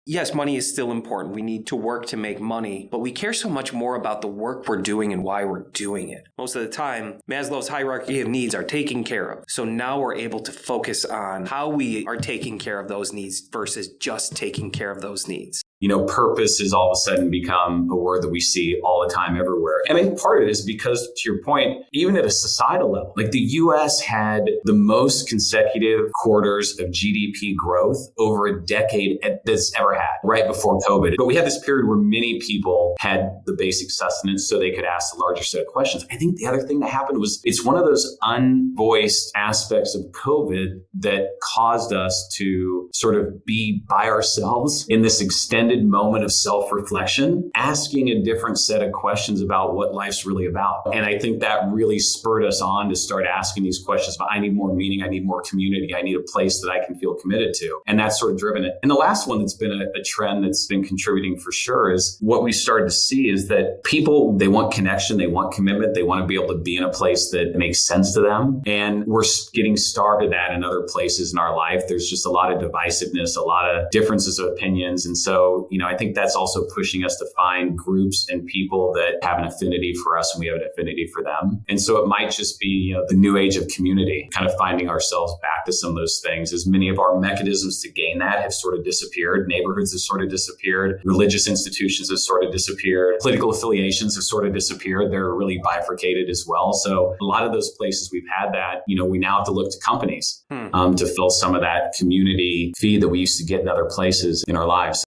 yes, money is still important. We need to work to make money, but we care so much more about the work we're doing and why we're doing it. Most of the time, Maslow's hierarchy of needs are taken care of. So now we're able to focus on how we are taking care of those needs versus just taking care of those needs. Purpose has all of a sudden become a word that we see all the time everywhere. And I think part of it is because, to your point, even at a societal level, like the US had the most consecutive quarters of GDP growth over a decade that's ever had, right before COVID. But we had this period where many people had the basic sustenance so they could ask the larger set of questions. I think the other thing that happened was it's one of those unvoiced aspects of COVID that caused us to sort of be by ourselves in this extended moment of self-reflection, asking a different set of questions about what life's really about. And I think that really spurred us on to start asking these questions about, I need more meaning, I need more community, I need a place that I can feel committed to. And that's sort of driven it. And the last one that's been a trend that's been contributing for sure is what we started to see is that people, they want connection, they want commitment, they want to be able to be in a place that makes sense to them. And we're getting starved of that in other places in our life. There's just a lot of divisiveness, a lot of differences of opinions. And so I think that's also pushing us to find groups and people that have an affinity for us and we have an affinity for them. And so it might just be the new age of community, kind of finding ourselves back to some of those things, as many of our mechanisms to gain that have sort of disappeared. Neighborhoods have sort of disappeared. Religious institutions have sort of disappeared. Political affiliations have sort of disappeared. They're really bifurcated as well. So a lot of those places we've had that, we now have to look to companies to fill some of that community feed that we used to get in other places in our lives.